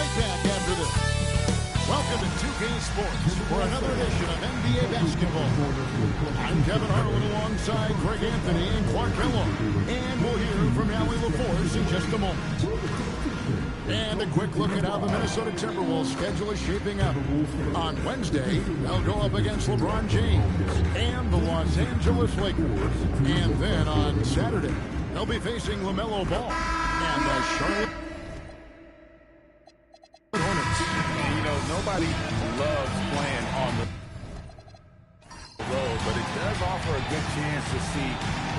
right back after this. Welcome to 2K Sports for another edition of NBA basketball. I'm Kevin Harlan alongside Greg Anthony and Clark Kellogg. And we'll hear from Allie LaForce in just a moment. And a quick look at how the Minnesota Timberwolves schedule is shaping up. On Wednesday, they'll go up against LeBron James and the Los Angeles Lakers. And then on Saturday, they'll be facing LaMelo Ball and the Charlotte Hornets. You know, nobody loves playing on the road, but it does offer a good chance to see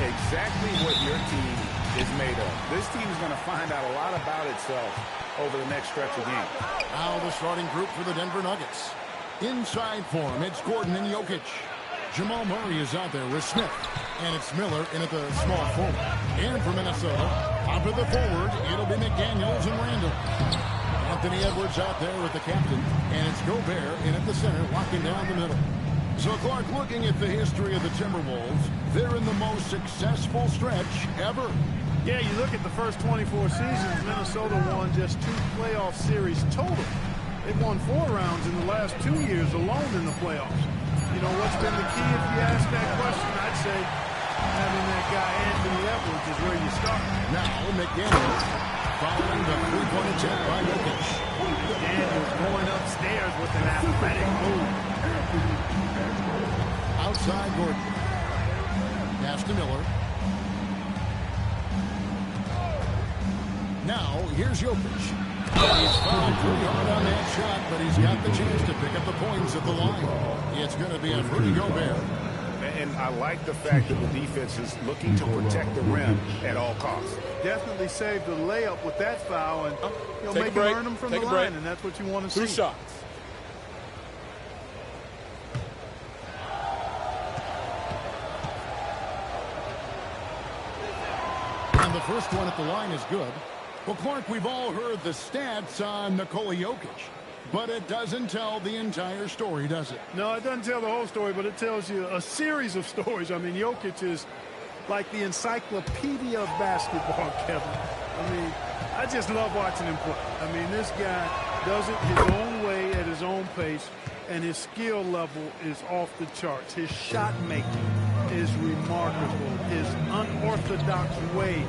exactly what your team is made of. This team is going to find out a lot about itself over the next stretch of games. Now the starting group for the Denver Nuggets. Inside for him, it's Gordon and Jokic. Jamal Murray is out there with Smith. And it's Miller in at the small forward. And for Minnesota, top of the forward, it'll be McDaniels and Randall. Anthony Edwards out there with the captain. And it's Gobert in at the center, locking down the middle. So, Clark, looking at the history of the Timberwolves, they're in the most successful stretch ever. Yeah, you look at the first 24 seasons, Minnesota won just 2 playoff series total. They've won 4 rounds in the last 2 years alone in the playoffs. You know, what's been the key if you ask that question? I'd say having that guy Anthony Edwards is where you start. Now, McDaniels following the three-point attempt by Jokic. Daniels going upstairs with an athletic move. Outside Gordon. Pass to Miller. Now, here's Jokic. He's fouled pretty hard on that shot, but he's got the chance to pick up the points at the line. It's going to be a Rudy Gobert. And I like the fact that the defense is looking to protect the rim at all costs. Definitely saved the layup with that foul, and you'll make him earn them from the line, and that's what you want to see. 2 shots. And the first one at the line is good. Well, Clark, we've all heard the stats on Nikola Jokic, but it doesn't tell the entire story, does it? No, it doesn't tell the whole story, but it tells you a series of stories. I mean, Jokic is like the encyclopedia of basketball, Kevin. I mean, I just love watching him play. I mean, this guy does it his own way at his own pace, and his skill level is off the charts. His shot making is remarkable. His unorthodox way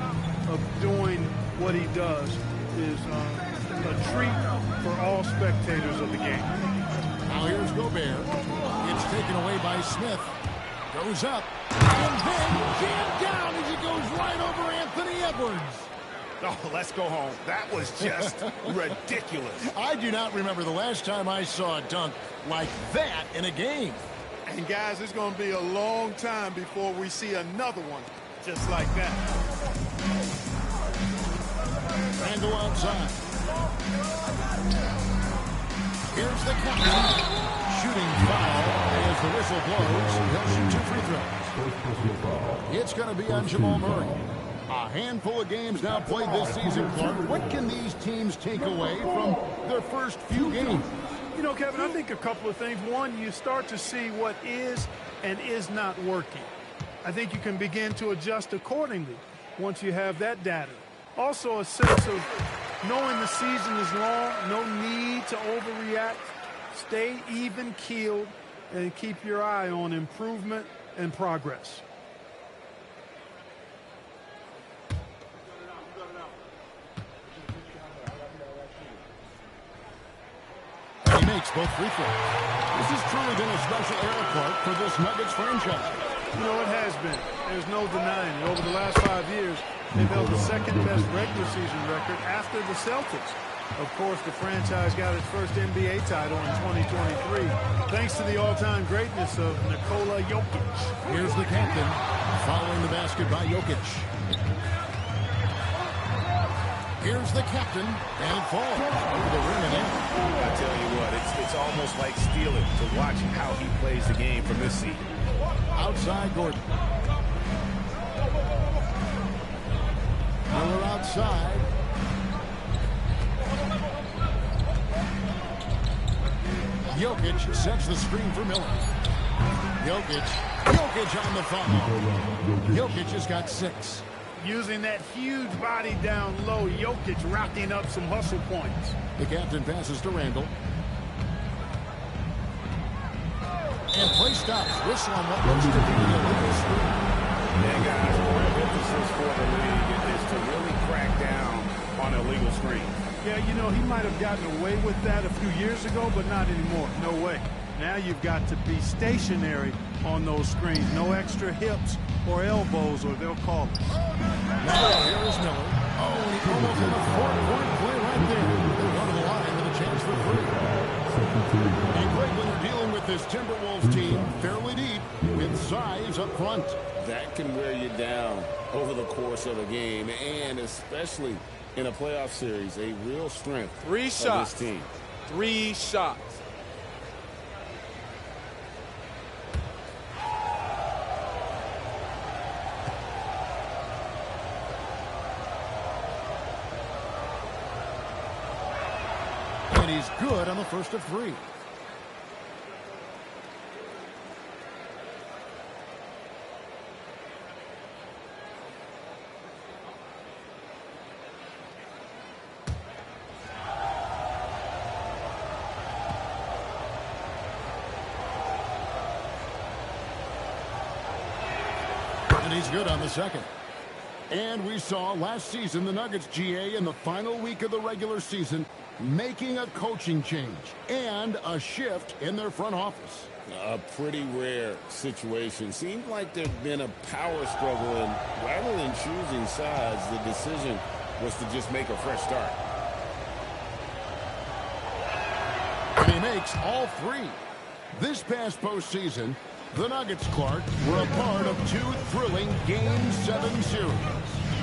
of doing what he does is a treat for all spectators of the game. Now here's Gobert. It's taken away by Smith. Goes up. And then jammed down as he goes right over Anthony Edwards. Oh, let's go home. That was just ridiculous. I do not remember the last time I saw a dunk like that in a game. And guys, it's going to be a long time before we see another one just like that. Randall outside. Here's the captain. Shooting foul as the whistle blows. He'll shoot 2 free throws. It's going to be on Jamal Murray. A handful of games now played this season, Clark. What can these teams take away from their first few games? You know, Kevin, I think a couple of things. One, you start to see what is and is not working. I think you can begin to adjust accordingly once you have that data. Also, a sense of knowing the season is long, no need to overreact. Stay even-keeled and keep your eye on improvement and progress. He makes both free throws. This has truly been a special era, Clark, for this Nuggets franchise. You know, it has been. There's no denying it. Over the last 5 years, they've held the second-best regular season record after the Celtics. Of course, the franchise got its first NBA title in 2023, thanks to the all-time greatness of Nikola Jokic. Here's the captain, following the basket by Jokic. Here's the captain, and it falls over the rim and in. I tell you what, it's almost like stealing to watch how he plays the game from this seat. Outside Gordon. Miller outside. Jokic sets the screen for Miller. Jokic on the foul. Jokic has got 6. using that huge body down low. Jokic racking up some hustle points. The captain passes to Randall. And play stops. Whistle on what looks to be a little screen. Yeah, guys, one of the emphasis for the league is to really crack down on illegal screens. Yeah, you know, he might have gotten away with that a few years ago, but not anymore. No way. Now you've got to be stationary on those screens. No extra hips or elbows, or they'll call it. Now here is Miller. Oh, and he almost had a four-point play right there. They're going to the line with a chance for three. And Greg, when you're dealing with this Timberwolves team, fairly deep, with size up front. That can wear you down over the course of a game, and especially in a playoff series, a real strength Three shots. of this team. 3 shots. And he's good on the first of 3. And he's good on the second. And we saw last season the Nuggets, GA, in the final week of the regular season, making a coaching change and a shift in their front office. A pretty rare situation. Seemed like there'd been a power struggle, and rather than choosing sides, the decision was to just make a fresh start. And he makes all 3. This past postseason, the Nuggets, Clark, were a part of 2 thrilling Game 7 series.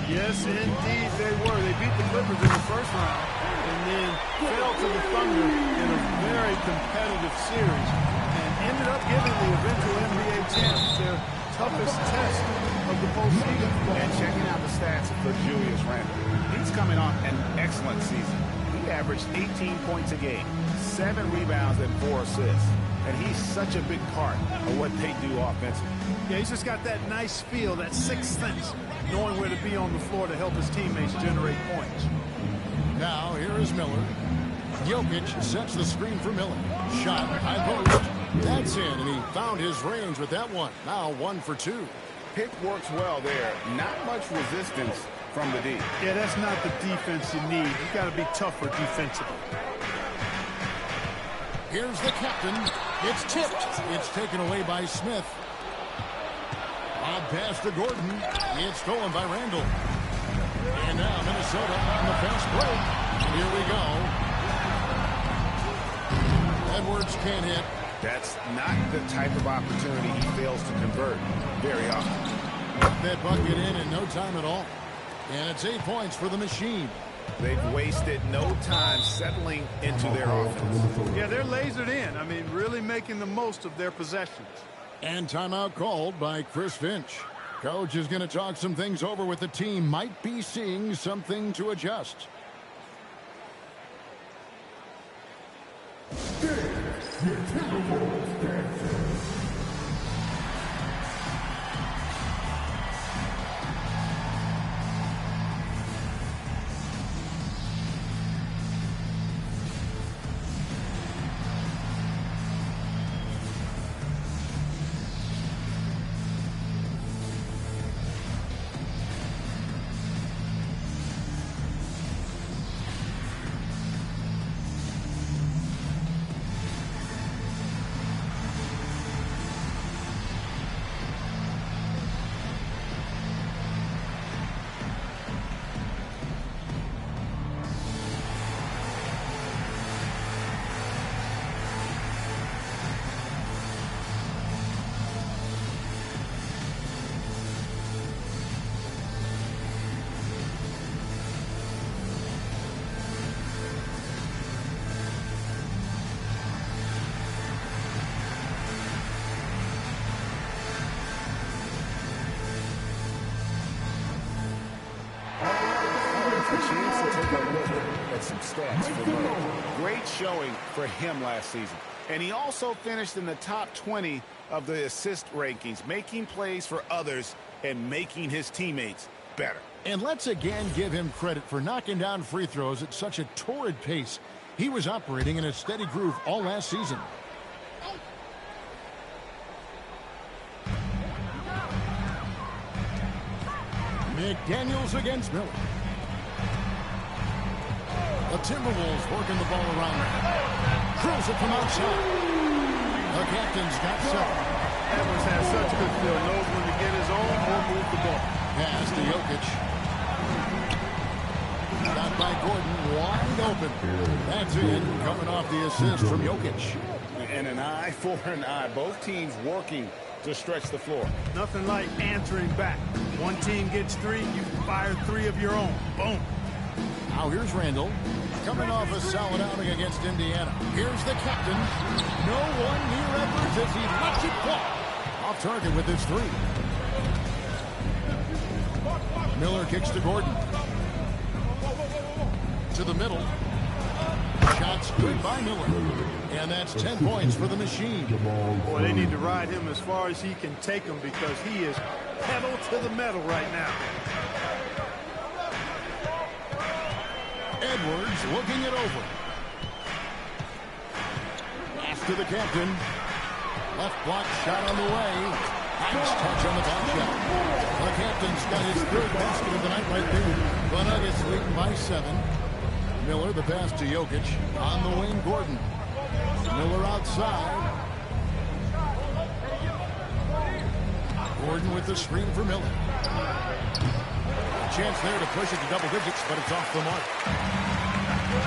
Yes, indeed they were. They beat the Clippers in the first round and then fell to the Thunder in a very competitive series and ended up giving the eventual NBA champs their toughest test of the postseason. And checking out the stats for Julius Randle. He's coming off an excellent season. He averaged 18 points a game, 7 rebounds, and 4 assists. And he's such a big part of what they do offensively. Yeah, he's just got that nice feel, that sixth sense, knowing where to be on the floor to help his teammates generate points. Now, here is Miller. Jokic sets the screen for Miller. Shot, high post. That's in, and he found his range with that one. Now 1 for 2. Pick works well there. Not much resistance from the D. Yeah, that's not the defense you need. You got to be tougher defensively. Here's the captain. It's tipped. It's taken away by Smith. Lob pass to Gordon. It's stolen by Randall. And now Minnesota on the fast break. And here we go. Edwards can't hit. That's not the type of opportunity he fails to convert very often. Got that bucket in no time at all. And it's 8 points for the machine. They've wasted no time settling into their offense. Yeah, they're lasered in. I mean, really making the most of their possessions. And timeout called by Chris Finch. Coach is going to talk some things over with the team. Might be seeing something to adjust. Great showing for him last season. And he also finished in the top 20 of the assist rankings, making plays for others and making his teammates better. And let's again give him credit for knocking down free throws at such a torrid pace. He was operating in a steady groove all last season. McDaniels against Miller. The Timberwolves working the ball around there. Drills it from outside. The captain's got 7. Edwards has such good feel. Knows when to get his own or move the ball. Pass to Jokic. Got by Gordon, wide open. That's it, coming off the assist from Jokic. And an eye for an eye. Both teams working to stretch the floor. Nothing like answering back. One team gets 3, you fire 3 of your own. Boom. Now here's Randall, coming off a solid outing against Indiana. Here's the captain. No one near Edwards as he lets it fall. Off target with his 3. Miller kicks to Gordon. To the middle. Shots good by Miller. And that's 10 points for the machine. Boy, they need to ride him as far as he can take him because he is pedal to the metal right now. Edwards looking it over. Pass to the captain. Left block shot on the way. Nice touch on the back shot. The captain's got his 3rd basket of the night right there. The Nuggets leading by 7. Miller, the pass to Jokic. On the wing, Gordon. Miller outside. Gordon with the screen for Miller. A chance there to push it to double digits, but it's off the mark.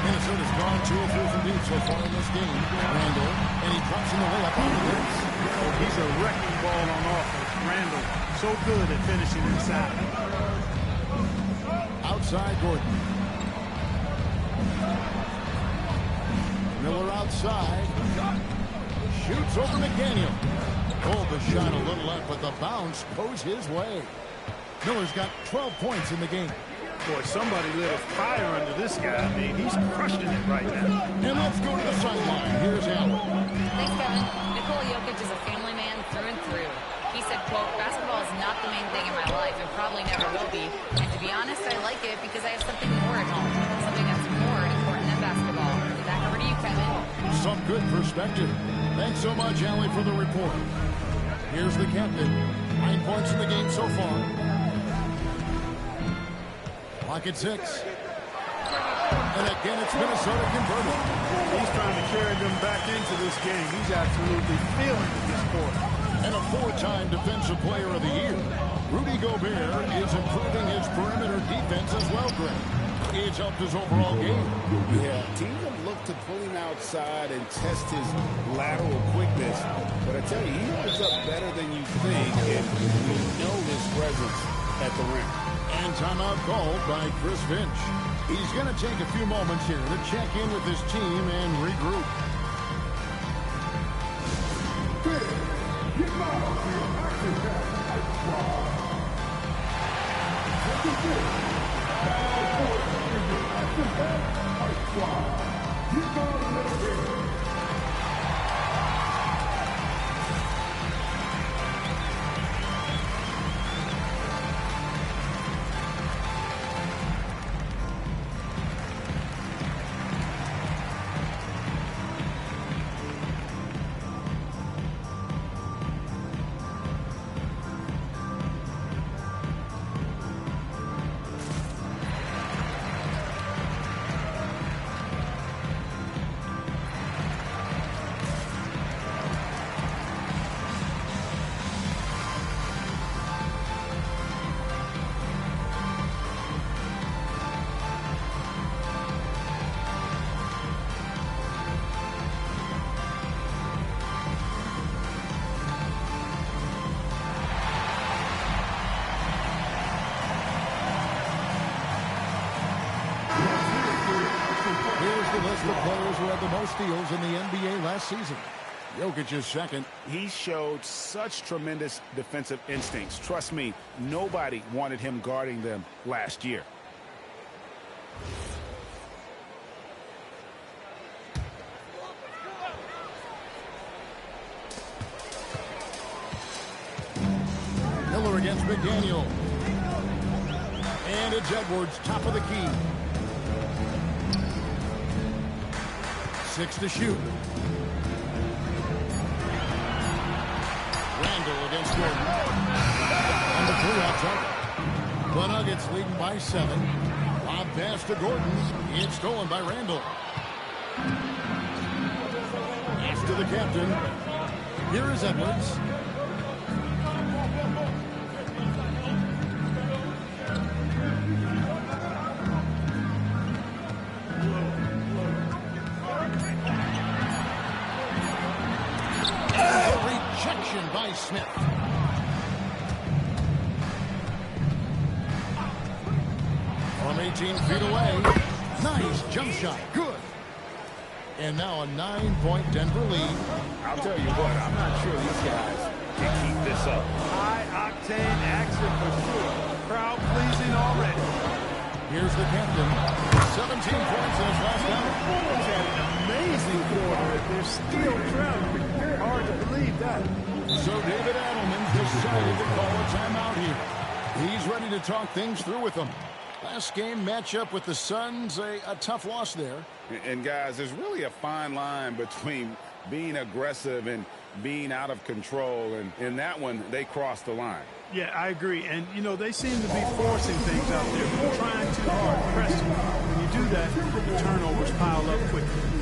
Minnesota's gone 2 of 3 from deep so far in this game. Randall, and he drops in the layup on the base. He's a wrecking ball on offense. Randall, so good at finishing inside. Outside Gordon. Miller outside. Shoots over McDaniel. Oh, the shot a little left, but the bounce goes his way. Miller's got 12 points in the game. Boy, somebody lit a fire under this guy. I mean, he's crushing it right now. And let's go to the sideline. Here's Allen. Thanks, Kevin. Nikola Jokic is a family man through and through. He said, quote, basketball is not the main thing in my life and probably never will be. And to be honest, I like it because I have something more at home. Something that's more important than basketball. Back over to you, Kevin. Some good perspective. Thanks so much, Allie, for the report. Here's the captain. 9 points in the game so far. Clock at 6. And again, it's Minnesota converted. He's trying to carry them back into this game. He's absolutely feeling this quarter. And a 4-time Defensive Player of the Year. Rudy Gobert is improving his perimeter defense as well, Greg. It's helped his overall game. Yeah, teams have looked to pull him outside and test his lateral quickness. But I tell you, he holds up better than you think, and you know his presence at the rim. And timeout called by Chris Finch. He's going to take a few moments here to check in with his team and regroup. The list of players who had the most steals in the NBA last season. Jokic is second. He showed such tremendous defensive instincts. Trust me, nobody wanted him guarding them last year. Miller against McDaniel. And And it's Edwards, top of the key. 6 to shoot. Randall against Gordon. And the 3-off target. The Nuggets leading by 7. Lob pass to Gordon. It's stolen by Randall. Pass to the captain. Here is Edwards. By Smith. From 18 feet away. Nice jump shot. Good. And now a 9-point Denver lead. I'll tell you what, I'm not sure these guys can keep this up. High-octane action for sure. Crowd pleasing already. Here's the captain. 17 points in his last game. He's had an amazing quarter. They're still trailing. Hard to believe that. So David Adelman decided to call a timeout here. He's ready to talk things through with them. Last game matchup with the Suns, a tough loss there. And guys, there's really a fine line between being aggressive and being out of control. And in that one, they crossed the line. Yeah, I agree. And, you know, they seem to be forcing things out there, trying too hard, pressing. When you do that, the turnovers pile up quickly.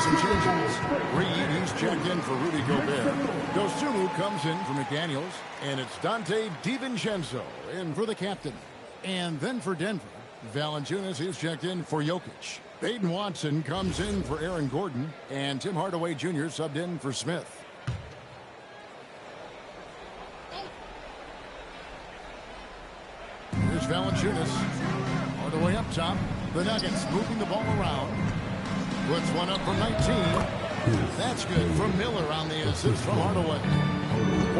Some changes. Reed, he's checked in for Rudy Gobert. Dosunmu comes in for McDaniels. And it's Dante DiVincenzo in for the captain. And then for Denver, Valanciunas is checked in for Jokic. Peyton Watson comes in for Aaron Gordon. And Tim Hardaway Jr. subbed in for Smith. Here's Valanciunas. Hardaway up top. The Nuggets moving the ball around. Puts one up from 19. That's good for Miller on the assist from Hardaway.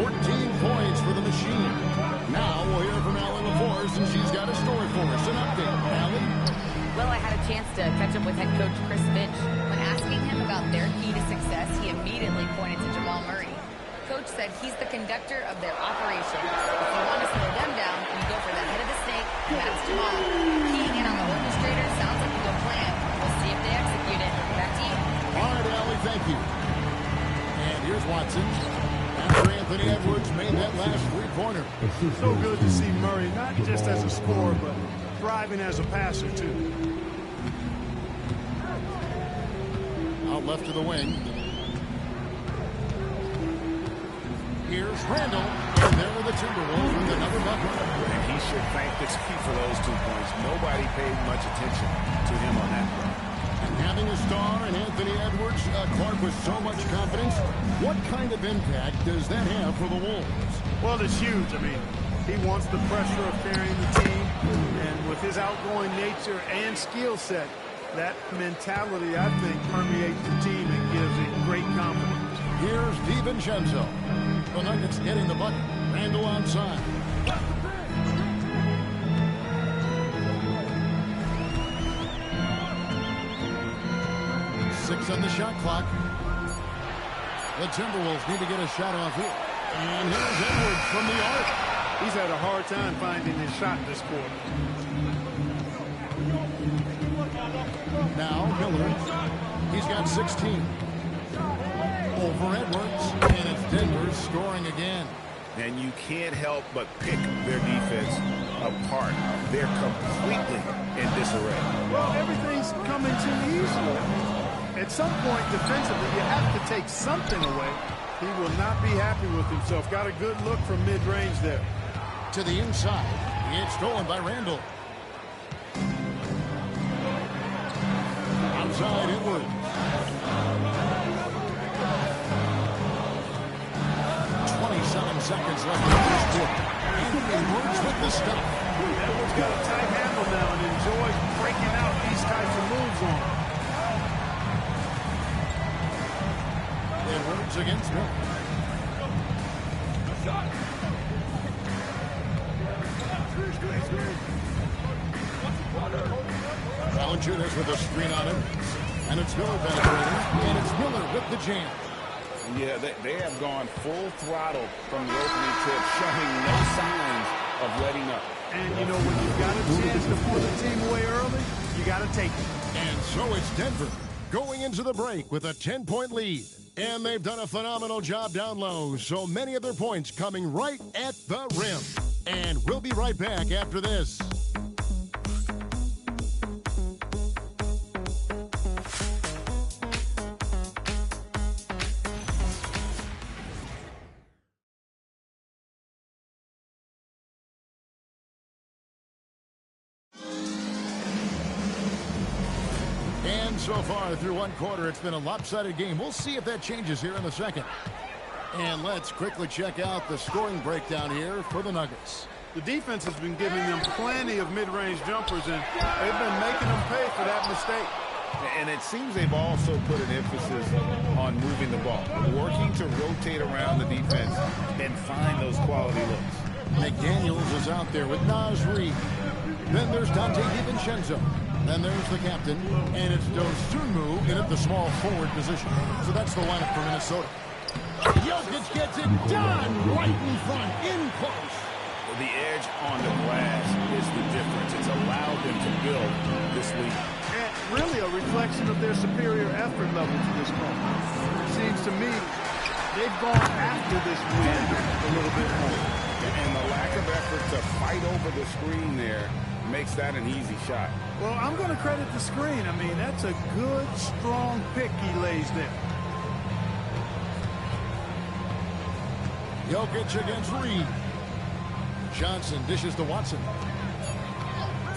14 points for the machine. Now we'll hear from Allie LaForce, and she's got a story for us. An update, Allie? Well, I had a chance to catch up with head coach Chris Finch. When asking him about their key to success, he immediately pointed to Jamal Murray. Coach said he's the conductor of their operation. If you want to slow them down, you go for the head of the snake, and that's Jamal. Keying in on the orchestrator sounds like a good plan. We'll see if they execute it. Back to you. All right, Allie, thank you. And here's Watson. After Anthony Edwards made that last three-pointer. So good to see Murray, not just as a scorer, but thriving as a passer, too. Out left to the wing. Here's Randall. And there were the Timberwolves with another bucket. And he should thank the team for those 2 points. Nobody paid much attention to him on that play. And having a star in Anthony Edwards, Clark with so much confidence, what kind of impact does that have for the Wolves? Well, it's huge. I mean, he wants the pressure of carrying the team. And with his outgoing nature and skill set, that mentality, I think, permeates the team and gives it great confidence. Here's DiVincenzo. The Nuggets getting the bucket. Randall outside. Six on the shot clock. The Timberwolves need to get a shot off here. And here's Edwards from the arc. He's had a hard time finding his shot this quarter. Now Miller. He's got 16. Over Edwards. And it's Denver scoring again. And you can't help but pick their defense apart. They're completely in disarray. Well, everything's coming too easily. At some point, defensively, you have to take something away. He will not be happy with himself. Got a good look from mid-range there. To the inside. It's stolen by Randall. Outside Edwards. 27 seconds left in the first quarter. And Edwards with the stop. Edwards got a tight handle now and enjoys breaking out these types of moves on him. Edwards against Miller. Valanciunas with a screen on him. And it's Miller penetrating. And it's Miller with the jam. Yeah, they have gone full throttle from the opening tip, showing no signs of letting up. And, you know, when you've got a chance to pull the team away early, you got to take it. And so it's Denver going into the break with a 10-point lead. And they've done a phenomenal job down low, so many of their points coming right at the rim. And we'll be right back after this. And so far through one quarter, it's been a lopsided game. We'll see if that changes here in the second. And let's quickly check out the scoring breakdown here for the Nuggets. The defense has been giving them plenty of mid-range jumpers, and they've been making them pay for that mistake. And it seems they've also put an emphasis on moving the ball, working to rotate around the defense and find those quality looks. McDaniels is out there with Naz Reid. Then there's Dante DiVincenzo. Then there's the captain, and it's Dosunmu in at the small forward position. So that's the lineup for Minnesota. Jokic gets it done right in front, in close. The edge on the glass is the difference. It's allowed them to build this lead. And really a reflection of their superior effort level to this point. It seems to me they've gone after this win a little bit more. And the lack of effort to fight over the screen there makes that an easy shot. Well, I'm going to credit the screen. I mean, that's a good, strong pick he lays there. Jokic against Reed. Johnson dishes to Watson.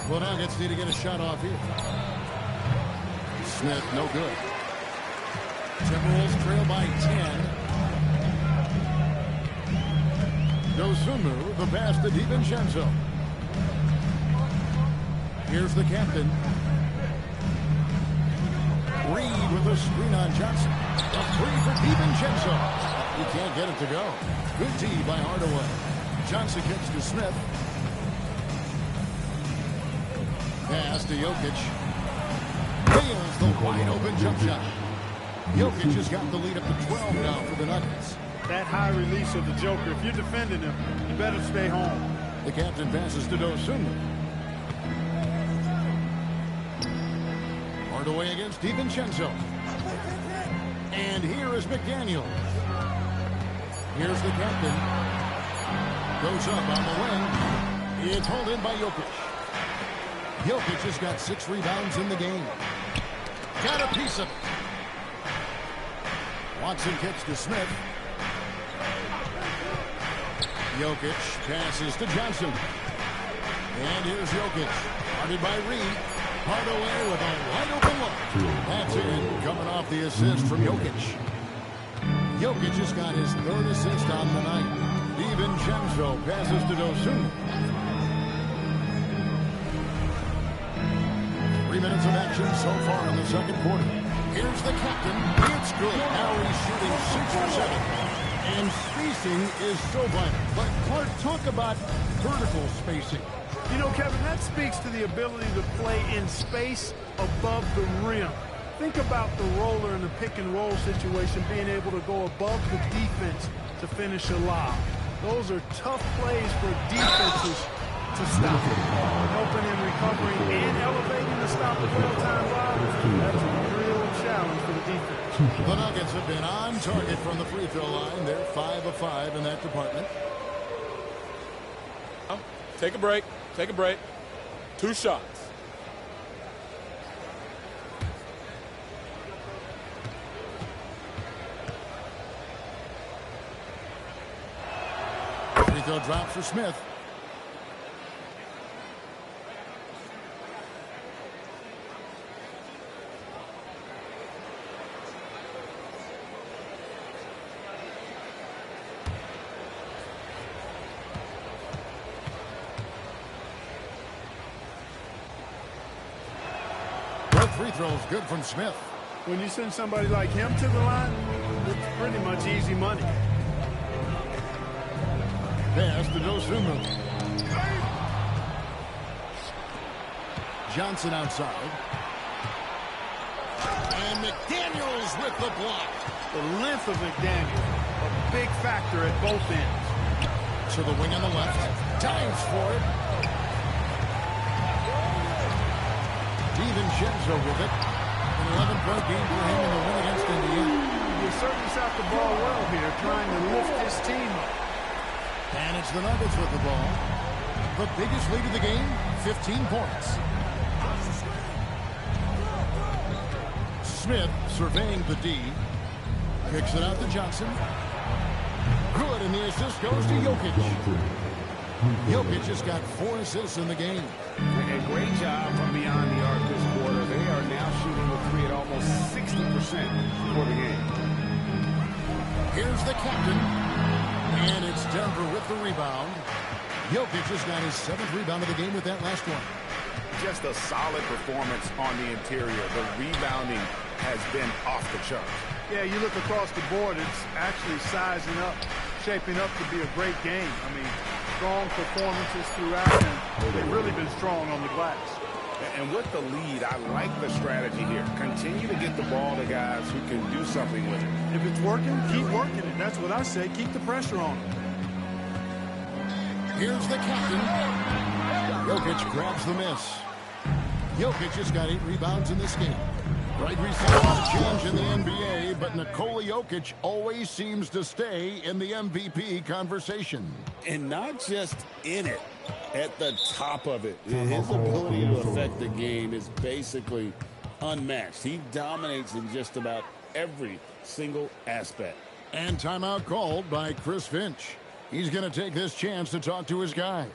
Well, Nuggets need to get a shot off here. Smith, no good. Timberwolves trail by 10. Dosunmu, the pass to DiVincenzo. Here's the captain. Reed with a screen on Johnson. A three for DiVincenzo. He can't get it to go. Good D by Hardaway. Johnson kicks to Smith. Pass to Jokic. Nails the wide open jump shot. Jokic has got the lead up to 12 now for the Nuggets. That high release of the Joker, if you're defending him, you better stay home. The captain passes to Dosunmu. Hardaway against DiVincenzo. And here is McDaniels. Here's the captain. Goes up on the wing. It's hauled in by Jokic. Jokic has got 6 rebounds in the game. Got a piece of it. Watson kicks to Smith. Jokic passes to Johnson. And here's Jokic. Guarded by Reed. Hardaway with a wide open look. That's it. Coming off the assist from Jokic. Jokic has got his 3rd assist on the night. DiVincenzo passes to Dosunmu. 3 minutes of action so far in the second quarter. Here's the captain. It's good. Now he's shooting 6 for 7. And spacing is so vital. But Clark, talk about vertical spacing. You know, Kevin, that speaks to the ability to play in space above the rim. Think about the roller in the pick and roll situation, being able to go above the defense to finish a lob. Those are tough plays for defenses to stop. Helping in recovering and elevating the stop of well-timed lob. That's a real challenge for the defense. The Nuggets have been on target from the free throw line. They're 5 of 5 in that department. Take a break. Take a break. 2 shots. Free throw drop for Smith. Free throws good from Smith. When you send somebody like him to the line, it's pretty much easy money. Pass to Dosunmu. Johnson outside. And McDaniels with the block. The length of McDaniel, a big factor at both ends. To the wing on the left. Dives for it. DiVincenzo with it. An 11-point game for him in the win against Indiana. He certainly shot the ball well here, trying to lift his team up. And it's the Nuggets with the ball. The biggest lead of the game, 15 points. Smith surveying the D. Kicks it out to Johnson. Good, and the assist goes to Jokic. Jokic has got 4 assists in the game. A great job from beyond the arc this quarter. They are now shooting the 3 at almost 60% for the game. Here's the captain. And it's Denver with the rebound. Jokic has got his 7th rebound of the game with that last one. Just a solid performance on the interior. The rebounding has been off the charts. Yeah, you look across the board, it's actually sizing up, shaping up to be a great game. I mean, strong performances throughout, and they've really been strong on the glass. And with the lead, I like the strategy here. Continue to get the ball to guys who can do something with it. If it's working, keep working it. That's what I say. Keep the pressure on them. Here's the captain. Jokic grabs the miss. Jokic has got 8 rebounds in this game. Right, we see a lot of change in the NBA, but Nikola Jokic always seems to stay in the MVP conversation. And not just in it, at the top of it. His ability to affect the game is basically unmatched. He dominates in just about every single aspect. And timeout called by Chris Finch. He's going to take this chance to talk to his guys.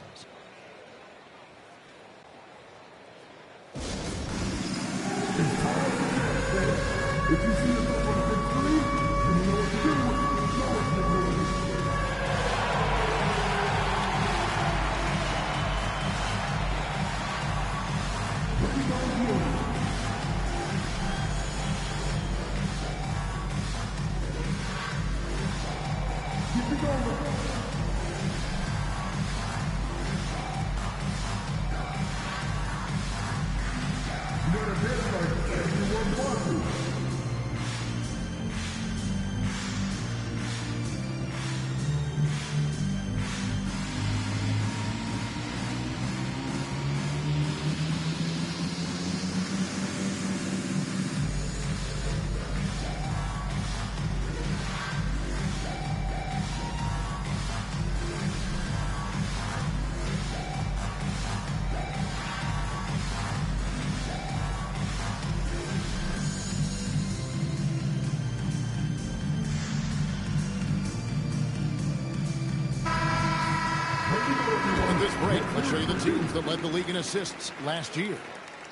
This break, let's show you the teams that led the league in assists last year.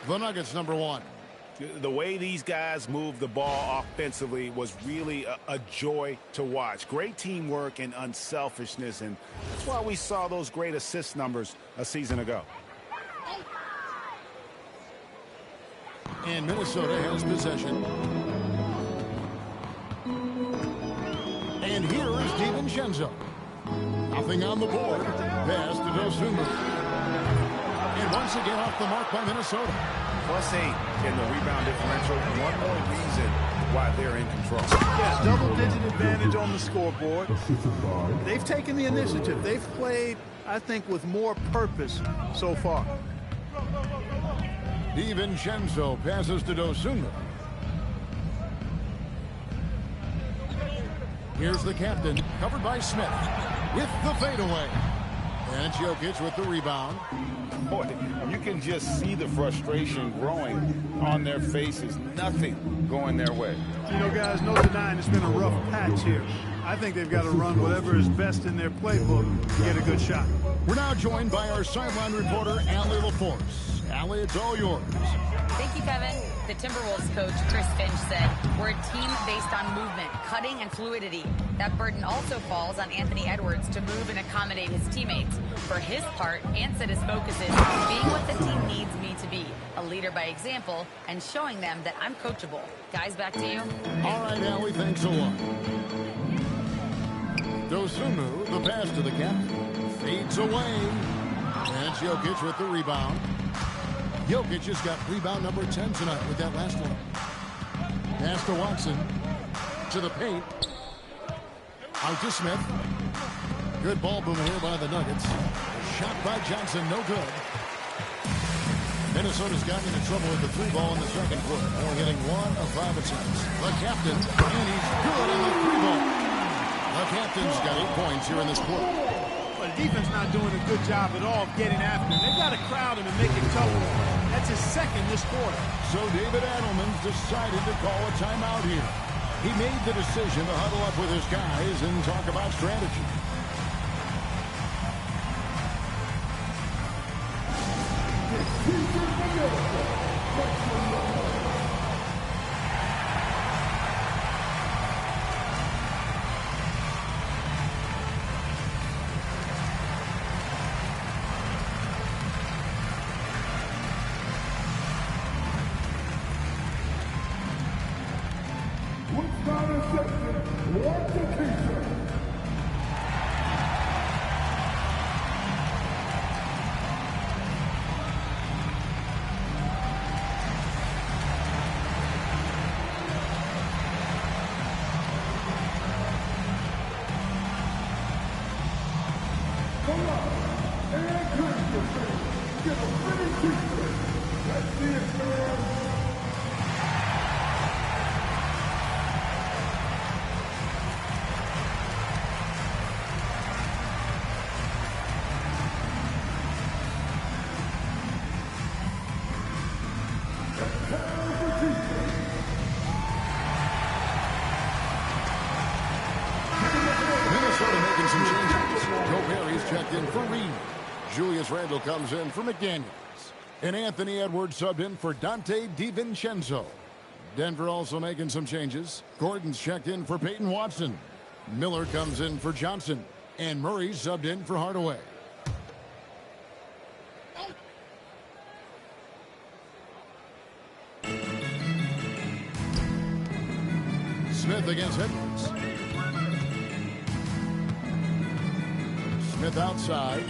The Nuggets, number 1. The way these guys moved the ball offensively was really a joy to watch. Great teamwork and unselfishness, and that's why we saw those great assist numbers a season ago. And Minnesota has possession. And here is DiVincenzo. Nothing on the board. Pass to Dosunmu. And once again off the mark by Minnesota. +8 in the rebound differential. One more reason why they're in control. Yeah, double-digit advantage on the scoreboard. They've taken the initiative. They've played, I think, with more purpose so far. DiVincenzo passes to Dosunmu. Here's the captain, covered by Smith, with the fadeaway. And it's Jokic with the rebound. Boy, you can just see the frustration growing on their faces. Nothing going their way. You know, guys, no denying it's been a rough patch here. I think they've got to run whatever is best in their playbook to get a good shot. We're now joined by our sideline reporter, Allie LaForce. Allie, it's all yours. Thank you, Kevin. The Timberwolves coach, Chris Finch, said, "We're a team based on movement, cutting, and fluidity. That burden also falls on Anthony Edwards to move and accommodate his teammates. For his part, Ant said his focus is being what the team needs me to be, a leader by example, and showing them that I'm coachable." Guys, back to you. All right, Allie, thanks a lot. Dosunmu, the pass to the captain, fades away. And it's Jokic with the rebound. Jokic just got rebound number 10 tonight with that last one. Pass to Watson. To the paint. Out to Smith. Good ball movement here by the Nuggets. A shot by Johnson, no good. Minnesota's gotten into trouble with the three ball in the second quarter. Only hitting 1 of 5 attempts. The captain, and he's good on the three ball. The captain's got 8 points here in this quarter. But the defense not doing a good job at all of getting after him. They've got to crowd him and make it tough. That's his second this quarter. So David Adelman's decided to call a timeout here. He made the decision to huddle up with his guys and talk about strategy. Checked in for Reed. Julius Randle comes in for McDaniels. And Anthony Edwards subbed in for Dante DiVincenzo. Denver also making some changes. Gordon's checked in for Peyton Watson. Miller comes in for Johnson. And Murray subbed in for Hardaway. Smith against Edwards. Smith outside.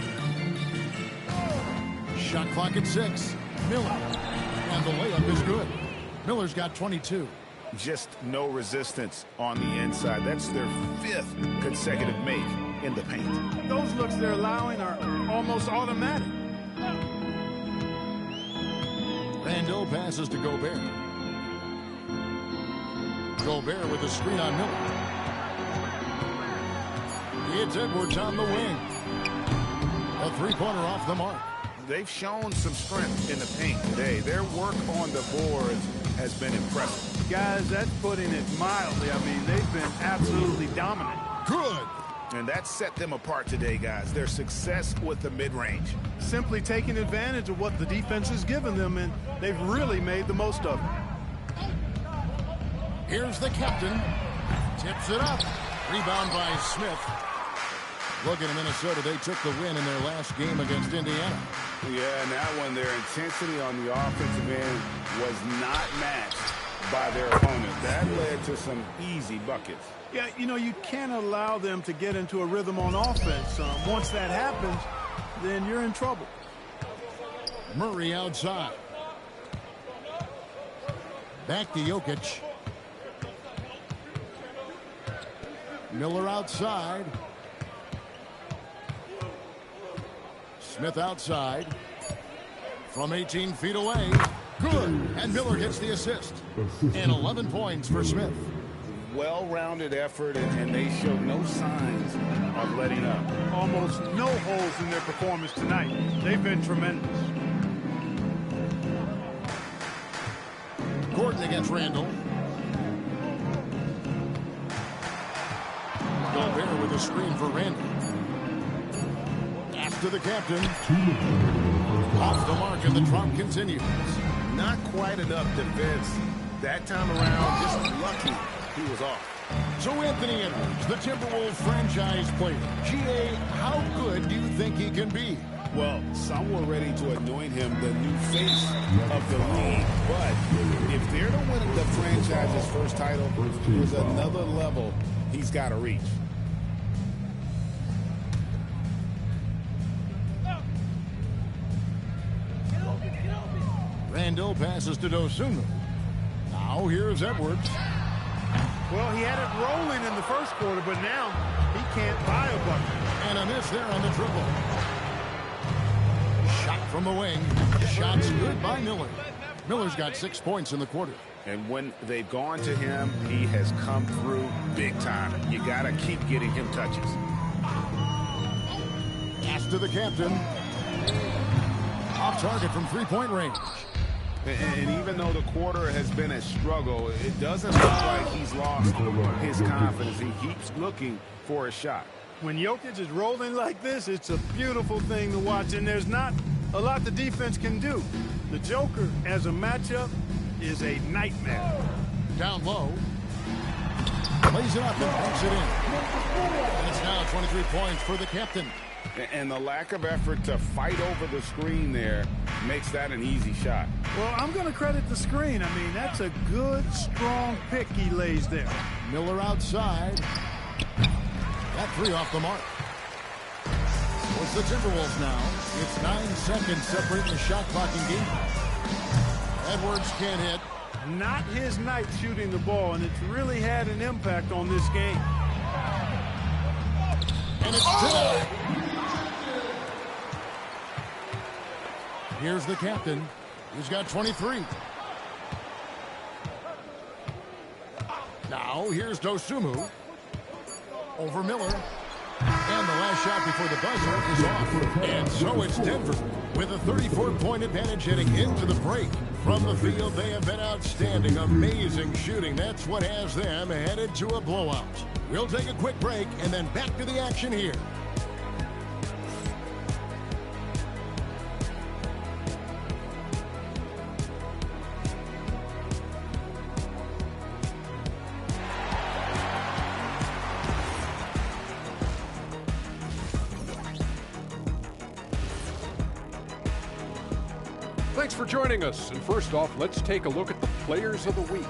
Shot clock at 6. Miller. And the layup is good. Miller's got 22. Just no resistance on the inside. That's their 5th consecutive make in the paint. Those looks they're allowing are almost automatic. Randle passes to Gobert. Gobert with a screen on Miller. It's Edwards on the wing. A three-pointer off the mark. They've shown some strength in the paint today. Their work on the boards has been impressive. Guys, that's putting it mildly. I mean, they've been absolutely dominant. Good. And that set them apart today, guys. Their success with the mid-range. Simply taking advantage of what the defense has given them, and they've really made the most of it. Here's the captain. Tips it up. Rebound by Smith. Looking at Minnesota, they took the win in their last game against Indiana. Yeah, and that one, their intensity on the offensive end was not matched by their opponent. That led to some easy buckets. Yeah, you know, you can't allow them to get into a rhythm on offense. Once that happens, then you're in trouble. Murray outside. Back to Jokic. Miller outside. Smith outside. From 18 feet away. Good. And Miller gets the assist. And 11 points for Smith. Well-rounded effort, and they showed no signs of letting up. Almost no holes in their performance tonight. They've been tremendous. Gordon against Randall. Gobert with a screen for Randall. Pass to the captain. Off the mark, and the drop continues. Not quite enough defense that time around. Just lucky he was off. So Anthony Edwards, the Timberwolves franchise player. GA, how good do you think he can be? Well, some were ready to anoint him the new face of the league. But if they're to win the franchise's first title, there's another level he's got to reach. Randall passes to Dosunmu. Now here's Edwards. Well, he had it rolling in the first quarter, but now he can't buy a bucket. And a miss there on the dribble. Shot from the wing. Shot's good by Miller. Miller's got 6 points in the quarter. And when they've gone to him, he has come through big time. You got to keep getting him touches. Pass to the captain. Off target from three-point range. And even though the quarter has been a struggle, it doesn't look like he's lost his confidence. He keeps looking for a shot. When Jokic is rolling like this, it's a beautiful thing to watch, and there's not a lot the defense can do. The Joker, as a matchup, is a nightmare. Down low. Lays it up and banks it in. And it's now 23 points for the captain. And the lack of effort to fight over the screen there makes that an easy shot. Well, I'm going to credit the screen. I mean, that's a good, strong pick he lays there. Miller outside. That three off the mark. So it's the Timberwolves now. It's 9 seconds separating the shot clock and game. Edwards can't hit. Not his night shooting the ball, and it's really had an impact on this game. And it's good. Here's the captain. He's got 23. Now here's Dosunmu. Over Miller. And the last shot before the buzzer is off. And so it's Denver with a 34-point advantage heading into the break. From the field, they have been outstanding. Amazing shooting. That's what has them headed to a blowout. We'll take a quick break and then back to the action here. Thanks for joining us. And first off, let's take a look at the players of the week.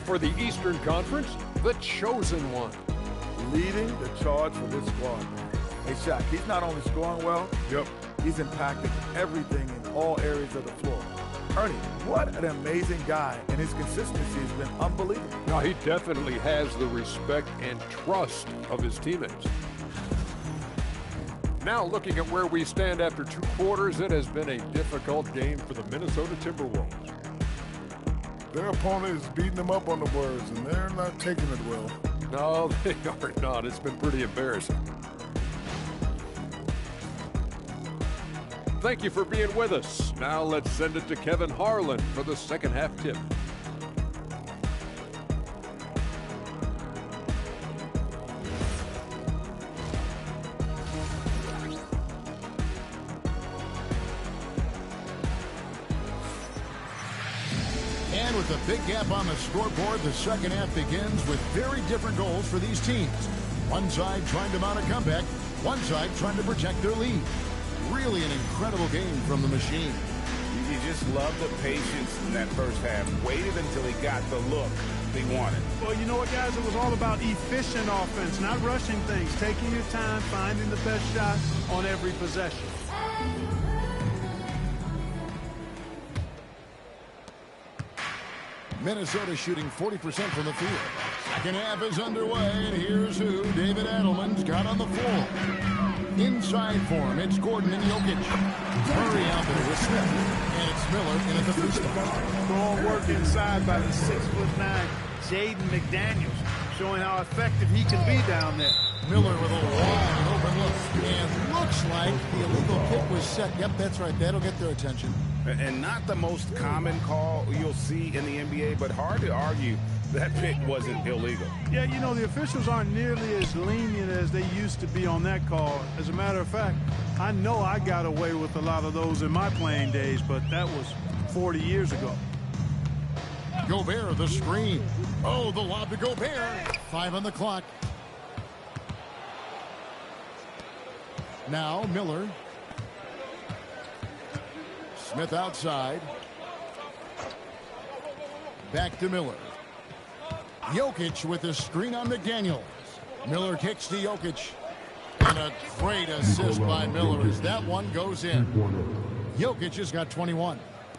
For the Eastern Conference, the chosen one. Leading the charge for this squad. Hey, Shaq, he's not only scoring well, he's impacting everything in all areas of the floor. Ernie, what an amazing guy, and his consistency has been unbelievable. Now, he definitely has the respect and trust of his teammates. Now, looking at where we stand after 2 quarters, it has been a difficult game for the Minnesota Timberwolves. Their opponent is beating them up on the words, and they're not taking it well. No, they are not. It's been pretty embarrassing. Thank you for being with us. Now let's send it to Kevin Harlan for the second half tip. And with a big gap on the scoreboard, the second half begins with very different goals for these teams. One side trying to mount a comeback, one side trying to protect their lead. Really an incredible game from the machine. You just love the patience in that first half. Waited until he got the look they wanted. Well, you know what, guys? It was all about efficient offense, not rushing things, taking your time, finding the best shot on every possession. Minnesota shooting 40% from the field. Second half is underway, and here's who David Adelman's got on the floor. Inside for him, it's Gordon and Jokic. Murray out there with Smith, and it's Miller in at the free throw. Strong work inside by the 6'9" Jaden McDaniels. showing how effective he can be down there. Miller with a wide open look. And looks like the illegal kick was set. Yep, that's right. That'll get their attention. And not the most common call you'll see in the NBA, but hard to argue that pick wasn't illegal. Yeah, you know, the officials aren't nearly as lenient as they used to be on that call. As a matter of fact, I know I got away with a lot of those in my playing days, but that was 40 years ago. Gobert, the screen. Oh, the lob to Gobert. 5 on the clock. Now Miller. Smith outside. Back to Miller. Jokic with the screen on McDaniels. Miller kicks to Jokic. And a great assist by Miller as that one goes in. Jokic has got 21.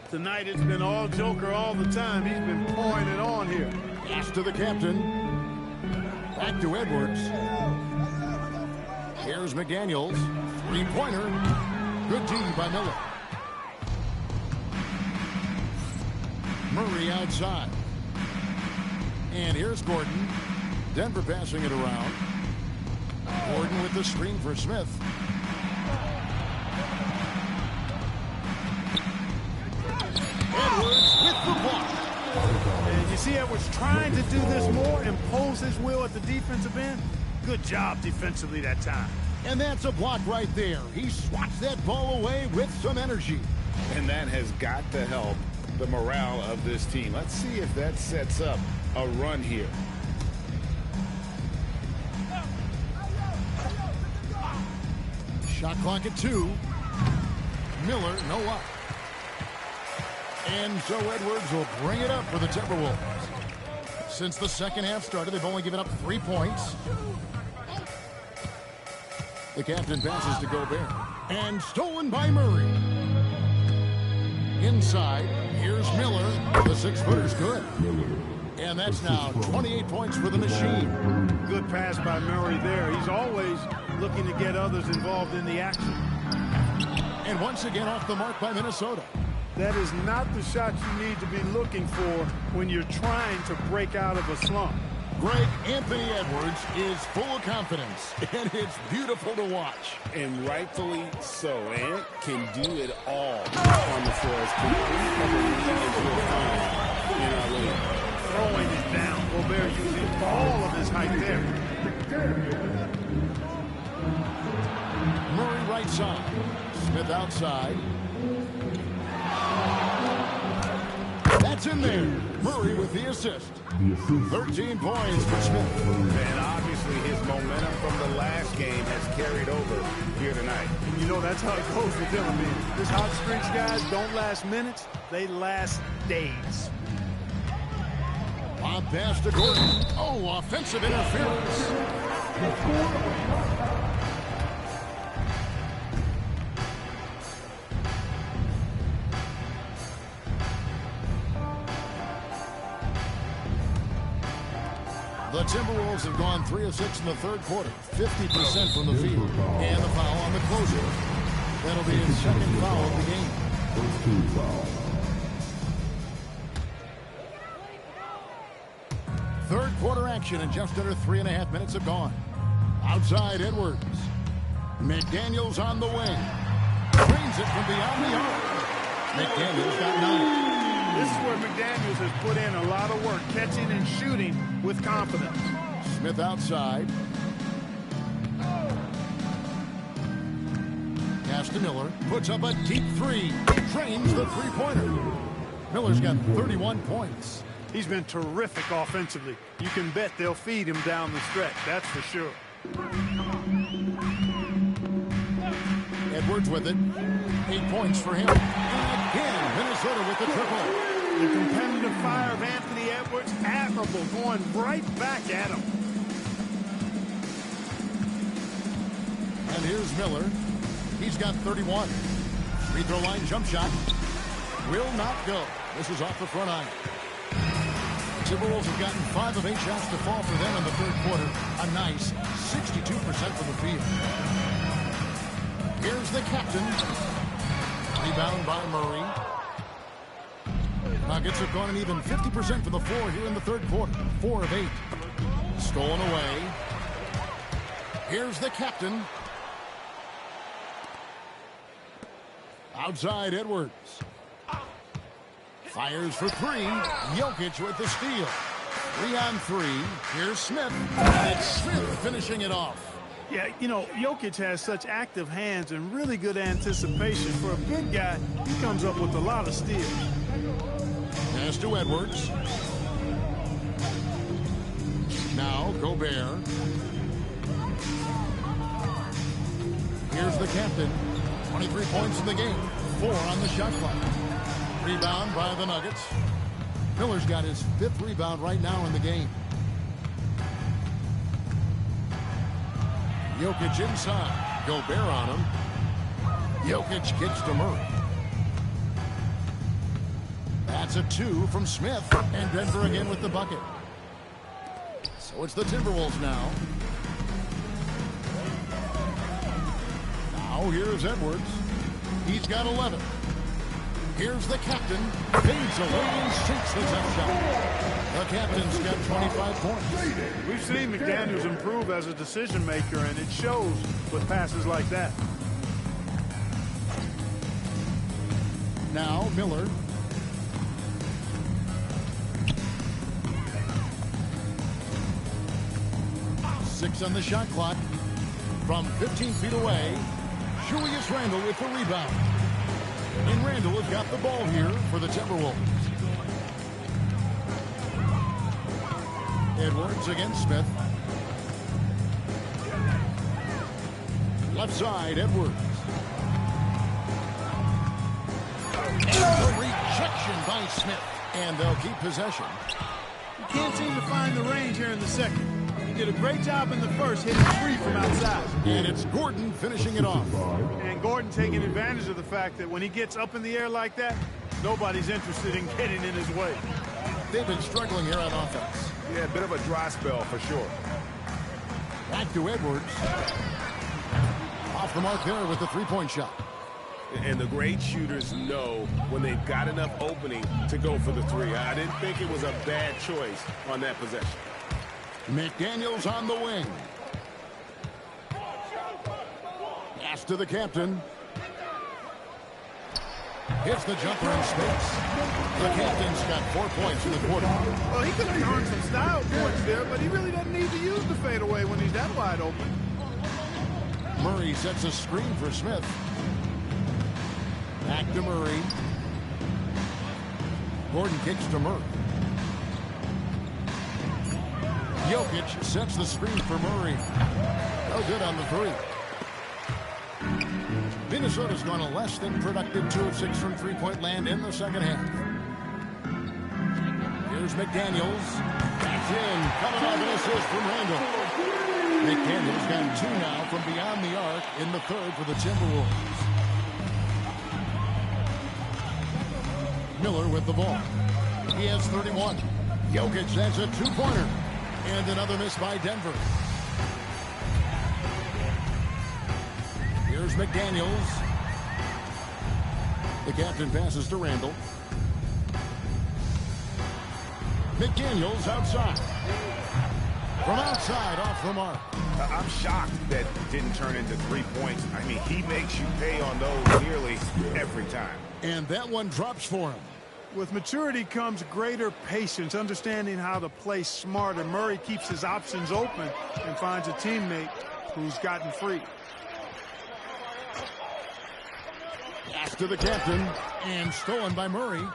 Tonight it's been all Joker all the time. He's been pouring it on here. Pass to the captain. Back to Edwards. Here's McDaniels. Three-pointer. Good D by Miller. Murray outside. And here's Gordon. Denver passing it around. Gordon with the screen for Smith. Edwards with the block. And you see Edwards trying to do this more, impose his will at the defensive end. Good job defensively that time. And that's a block right there. He swats that ball away with some energy. And that has got to help the morale of this team. Let's see if that sets up a run here. Shot clock at 2. Miller, no up. And so Edwards will bring it up for the Timberwolves. Since the second half started, they've only given up 3 points. The captain passes to Gobert. And stolen by Murray. Inside, here's Miller. The 6-footer's good. And that's now 28 points for the machine. Good pass by Murray there. He's always looking to get others involved in the action. And once again off the mark by Minnesota. That is not the shot you need to be looking for when you're trying to break out of a slump. Greg, Anthony Edwards is full of confidence, and it's beautiful to watch. And rightfully so. Ant can do it all on the floor. As complete of a league as you'll find in our league. Throwing it down. Gobert using all of his height there. Murray right side. Smith outside. That's in there. Murray with the assist. 13 points for Smith. And obviously his momentum from the last game has carried over here tonight. You know, that's how it goes with them. I mean, this hot streaks, guys, don't last minutes. They last days. Bob pass to Gordon. Oh, offensive interference. The Timberwolves have gone 3 of 6 in the third quarter, 50% from the field. And the foul on the closer. That'll be his second foul of the game. First team foul. Third quarter action and just under 3.5 minutes have gone. Outside Edwards. McDaniels on the wing. Drains it from beyond the arc. McDaniels got 9. This is where McDaniels has put in a lot of work, catching and shooting with confidence. Smith outside. Pass to Miller. Puts up a deep 3. Drains the three-pointer. Miller's got 31 points. He's been terrific offensively. You can bet they'll feed him down the stretch, that's for sure. Edwards with it. 8 points for him. And again, Minnesota with the triple. The competitive fire of Anthony Edwards, admirable, going right back at him. And here's Miller. He's got 31. Free throw line jump shot. Will not go. This is off the front iron. Timberwolves have gotten 5 of 8 shots to fall for them in the third quarter. A nice 62% from the field. Here's the captain. Rebound by Murray. Nuggets have gone an even 50% from the floor here in the third quarter. 4 of 8. Stolen away. Here's the captain. Outside Edwards. Fires for three. Jokic with the steal. 3 on 3. Here's Smith. And it's Smith finishing it off. Yeah, you know, Jokic has such active hands and really good anticipation. For a big guy, he comes up with a lot of steals. Pass to Edwards. Now Gobert. Here's the captain. 23 points in the game. 4 on the shot clock. Rebound by the Nuggets. Miller's got his 5th rebound right now in the game. Jokic inside. Gobert on him. Jokic kicks to Murray. That's a 2 from Smith. And Denver again with the bucket. So it's the Timberwolves now. Now here's Edwards. He's got 11. Here's the captain. Fades away and sinks the tough shot. The captain's got 25 points. We've seen McDaniels improve as a decision maker, and it shows with passes like that. Now Miller. Six on the shot clock. From 15 feet away, Julius Randle with the rebound. And Randle has got the ball here for the Timberwolves. Edwards against Smith. Left side, Edwards. And the rejection by Smith. And they'll keep possession. You can't seem to find the range here in the second. He did a great job in the first, hitting 3 from outside. And it's Gordon finishing it off. And Gordon taking advantage of the fact that when he gets up in the air like that, nobody's interested in getting in his way. They've been struggling here on offense. Yeah, a bit of a dry spell for sure. Back to Edwards. Off the mark there with the three-point shot. And the great shooters know when they've got enough opening to go for the 3. I didn't think it was a bad choice on that possession. McDaniels on the wing. Pass to the captain. Hits the jumper in space. The captain's got 4 points in the quarter. Well, he could have earned some style points there, but he really doesn't need to use the fadeaway when he's that wide open. Murray sets a screen for Smith. Back to Murray. Gordon kicks to Murray. Jokic sets the screen for Murray. No good on the 3. Minnesota's gone a less than productive 2 of 6 from three-point land in the second half. Here's McDaniels. That's in. Coming off an assist from Randle. McDaniels got 2 now from beyond the arc in the 3rd for the Timberwolves. Miller with the ball. He has 31. Jokic has a 2-pointer. And another miss by Denver. Here's McDaniels. The captain passes to Randle. McDaniels outside. From outside, off the mark. I'm shocked that didn't turn into 3 points. I mean, he makes you pay on those nearly every time. And that one drops for him. With maturity comes greater patience, understanding how to play smarter. Murray keeps his options open and finds a teammate who's gotten free. Pass to the captain, and stolen by Murray.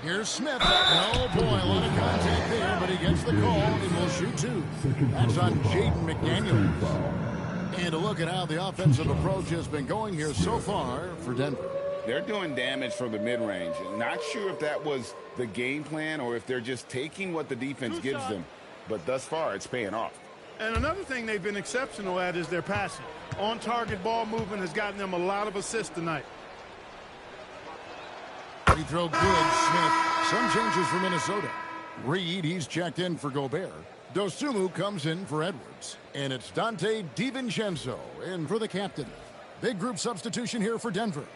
Here's Smith. Oh, boy, a lot of contact there, but he gets the call and will shoot 2. That's on Jaden McDaniels. And a look at how the offensive approach has been going here so far for Denver. They're doing damage from the mid-range. Not sure if that was the game plan or if they're just taking what the defense gives them. But thus far, it's paying off. And another thing they've been exceptional at is their passing. On-target ball movement has gotten them a lot of assists tonight. Free throw good, Smith. Some changes for Minnesota. Reed, he's checked in for Gobert. Dosunmu comes in for Edwards. And it's Dante DiVincenzo in for the captain. Big group substitution here for Denver.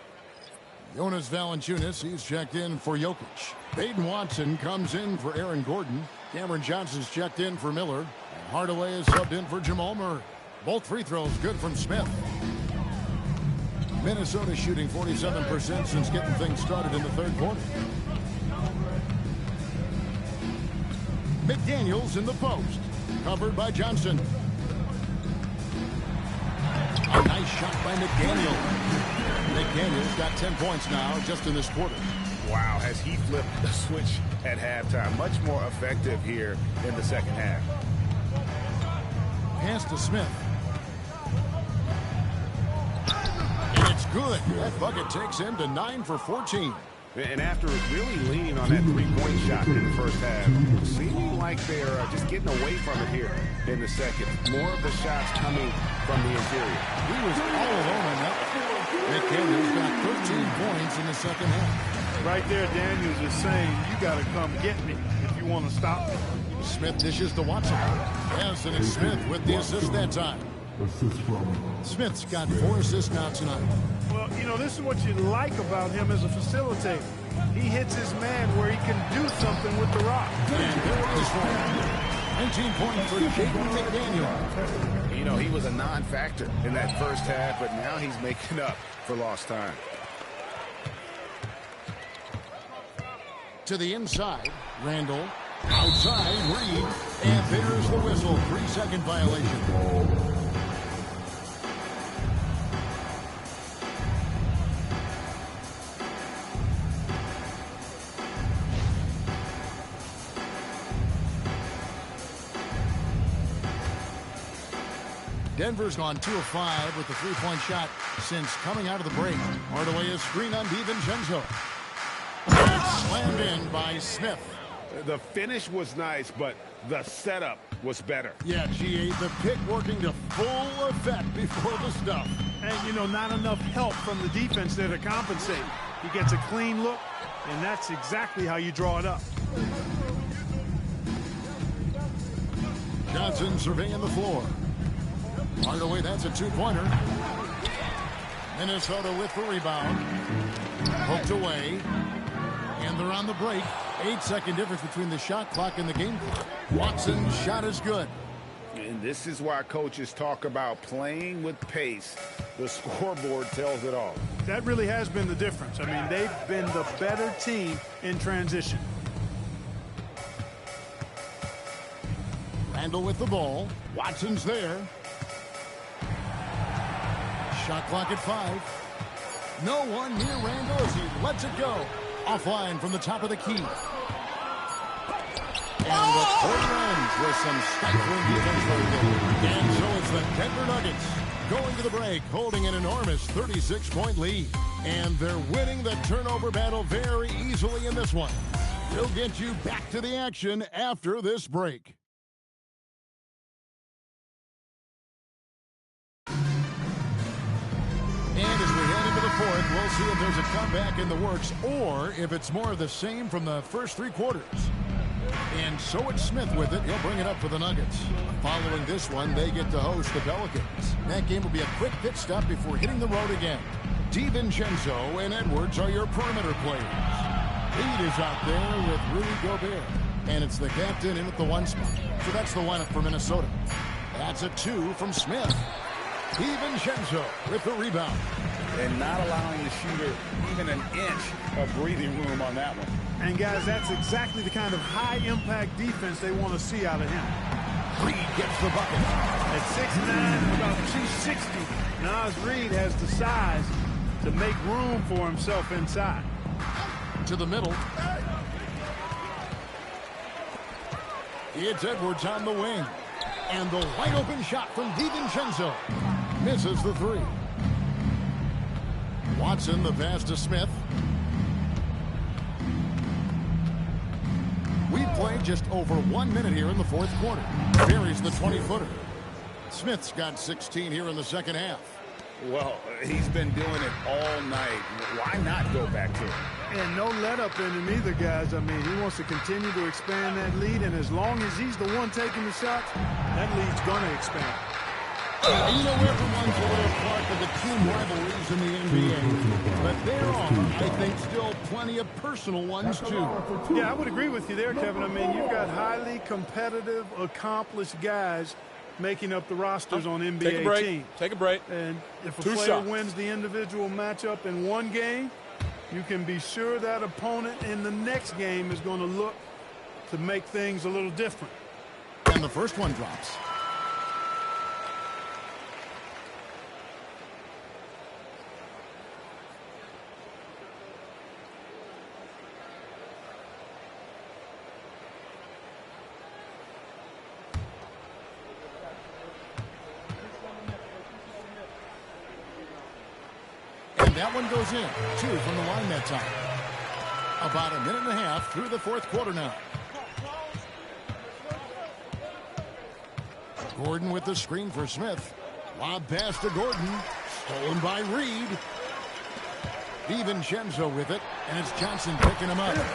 Jonas Valanciunas, he's checked in for Jokic. Peyton Watson comes in for Aaron Gordon. Cameron Johnson's checked in for Miller. And Hardaway is subbed in for Jamal Murray. Both free throws good from Smith. Minnesota shooting 47% since getting things started in the third quarter. McDaniels in the post. Covered by Johnson. A nice shot by McDaniel. McDaniels got 10 points now just in this quarter. Wow, has he flipped the switch at halftime. Much more effective here in the second half. Pass to Smith. And it's good. That bucket takes him to 9 for 14. And after really leaning on that three-point shot in the first half, seeming like they're just getting away from it here in the second. More of the shots coming from the interior. He was all alone on that. McDaniels got 13 points in the second half. Right there, Daniels is saying, you got to come get me if you want to stop me. Smith dishes to Watson. Yes, and it's Smith with the assist that time. Smith's got 4 assists now tonight. Well, you know, this is what you like about him as a facilitator. He hits his man where he can do something with the rock. And there it is for him. 19 points for Jaden McDaniel. You know, he was a non-factor in that first half, but now he's making up for lost time. To the inside, Randall. Outside, Reed. And there's the whistle. 3-second violation. Denver's gone 2 of 5 with the 3-point shot since coming out of the break. Hardaway is screen on DiVincenzo. Slammed in by Smith. The finish was nice, but the setup was better. Yeah, GA, the pick working to full effect before the stuff. And, you know, not enough help from the defense there to compensate. He gets a clean look, and that's exactly how you draw it up. Johnson surveying the floor. Hardaway, that's a 2-pointer. Minnesota with the rebound. Poked away. And they're on the break. 8-second difference between the shot clock and the game clock. Watson's shot is good. And this is why coaches talk about playing with pace. The scoreboard tells it all. That really has been the difference. I mean, they've been the better team in transition. Randall with the ball. Watson's there. Shot clock at 5. No one near Randall as he lets it go. Offline from the top of the key. And the quarter ends with some stifling defense. And so it's the Denver Nuggets going to the break, holding an enormous 36-point lead. And they're winning the turnover battle very easily in this one. We'll get you back to the action after this break. And as we head into the fourth, we'll see if there's a comeback in the works or if it's more of the same from the first 3 quarters. And so it's Smith with it. He'll bring it up for the Nuggets. Following this one, they get to host the Pelicans. That game will be a quick pit stop before hitting the road again. DiVincenzo and Edwards are your perimeter players. Reed is out there with Rudy Gobert. And it's the captain in at the 1 spot. So that's the lineup for Minnesota. That's a 2 from Smith. DiVincenzo with the rebound. And not allowing the shooter even an inch of breathing room on that one. And, guys, that's exactly the kind of high-impact defense they want to see out of him. Reed gets the bucket. At 6'9", about 260, Naz Reid has the size to make room for himself inside. To the middle. It's Edwards on the wing. And the wide-open shot from DiVincenzo. Misses the 3. Watson, the pass to Smith. We played just over 1 minute here in the fourth quarter. Buries the 20-footer. Smith's got 16 here in the second half. Well, he's been doing it all night. Why not go back to it? And no let-up in him either, guys. I mean, he wants to continue to expand that lead, and as long as he's the one taking the shots, that lead's going to expand. And you know, everyone's aware, Clark, of the team rivalries in the NBA, but there are, I think, still plenty of personal ones, too. Yeah, I would agree with you there, Kevin. I mean, you've got highly competitive, accomplished guys making up the rosters on NBA teams. Take a break. And if a player wins the individual matchup in one game, you can be sure that opponent in the next game is going to look to make things a little different. And the first one drops. That one goes in. 2 from the line that time. About a minute and a half through the fourth quarter now. Gordon with the screen for Smith. Lob pass to Gordon. Stolen by Reed. DiVincenzo with it. And it's Johnson picking him up. Yep,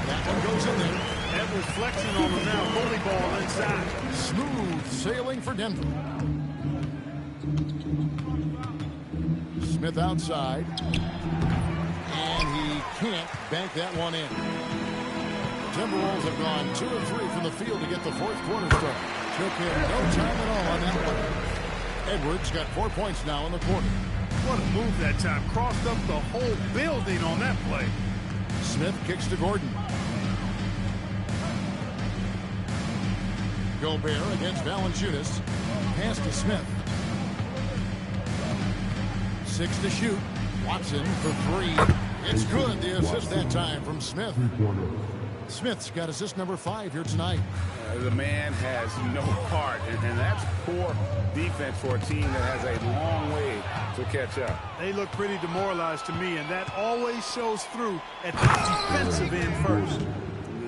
that one goes in there. Edwards flexing on him now. Bully ball inside. Smooth sailing for Denver. Smith outside, and he can't bank that one in. Timberwolves have gone 2 of 3 from the field to get the fourth quarter start. Took him no time at all on that one. Edwards got 4 points now in the quarter. What a move that time. Crossed up the whole building on that play. Smith kicks to Gordon. Gobert against Valanciunas. Pass to Smith. 6 to shoot. Watson for 3. It's good. The assist that time from Smith. Smith's got assist number 5 here tonight. The man has no heart, and that's poor defense for a team that has a long way to catch up. They look pretty demoralized to me, and that always shows through at the defensive end first.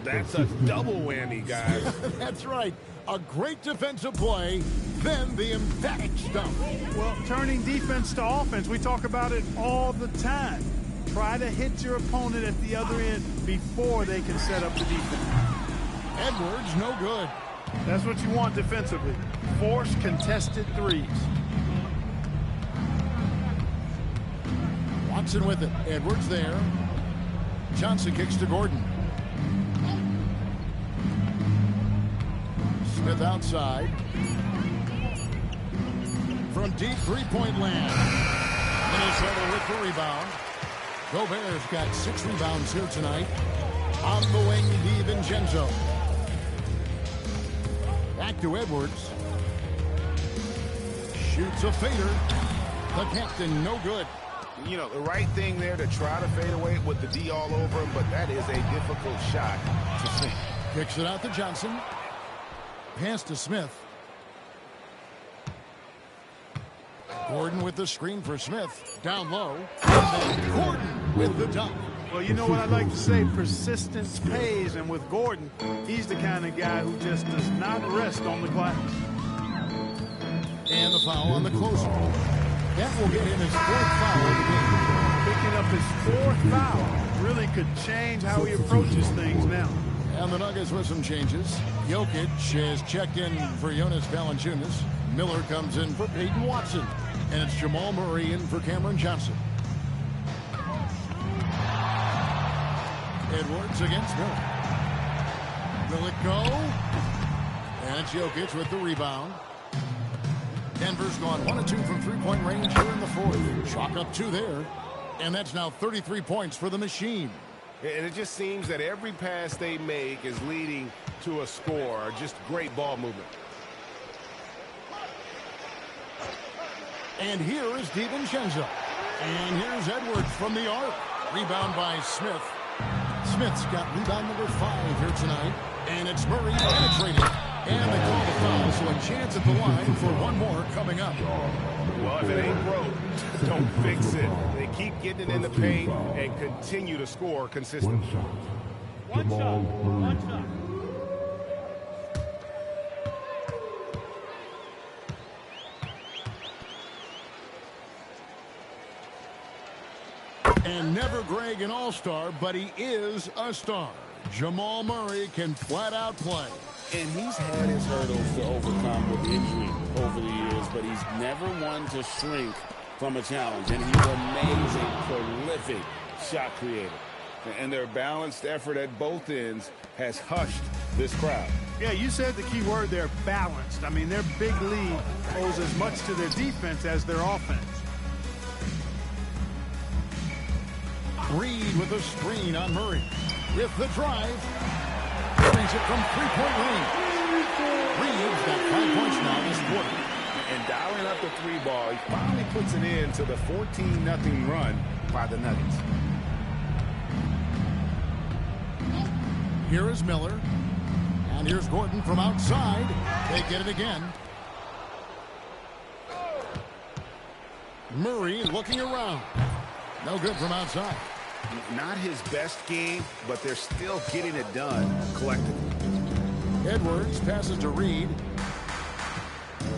That's a double whammy, guys. That's right. A great defensive play, then the emphatic stump. Well, turning defense to offense, we talk about it all the time. Try to hit your opponent at the other end before they can set up the defense. Edwards, no good. That's what you want defensively. Force contested threes. Watson with it. Edwards there. Johnson kicks to Gordon. Smith outside. From deep three-point land. Minnesota with the rebound. Gobert's got 6 rebounds here tonight. On the wing, DiVincenzo. Back to Edwards. Shoots a fader. The captain, no good. You know, the right thing there to try to fade away with the D all over him, but that is a difficult shot to sink. Kicks it out to Johnson. Pass to Smith. Gordon with the screen for Smith. Down low. And then Gordon with the dunk. Well, you know what I like to say? Persistence pays. And with Gordon, he's the kind of guy who just does not rest on the glass. And the foul on the closer. That will get him his 4th foul of the game. Picking up his 4th foul really could change how he approaches things now. And the Nuggets with some changes. Jokic is checked in for Jonas Valanciunas. Miller comes in for Peyton Watson. And it's Jamal Murray in for Cameron Johnson. Edwards against Miller. Will it go? And it's Jokic with the rebound. Denver's gone 1 of 2 from three-point range here in the fourth. Chalk up 2 there. And that's now 33 points for the machine. And it just seems that every pass they make is leading to a score. Just great ball movement. And here is DiVincenzo. And here's Edwards from the arc. Rebound by Smith. Smith's got rebound number 5 here tonight. And it's Murray penetrating. And they call the foul, so a chance at the line for one more coming up. Well, if it ain't broke, don't fix it. They keep getting it in the paint and continue to score consistently. One shot. And never Greg an all-star, but he is a star. Jamal Murray can flat out play. And he's had his hurdles to overcome with injury over the years, but he's never one to shrink from a challenge. And he's an amazing, prolific shot creator. And their balanced effort at both ends has hushed this crowd. Yeah, you said the key word there, balanced. I mean, their big lead owes as much to their defense as their offense. Reed with a screen on Murray. With the drive. Brings it from three-point range. Reed's got 5 points now this quarter. And dialing up the three ball, he finally puts it in to the 14-0 run by the Nuggets. Here is Miller. And here's Gordon from outside. They get it again. Murray looking around. No good from outside. Not his best game, but they're still getting it done collectively. Edwards passes to Reed.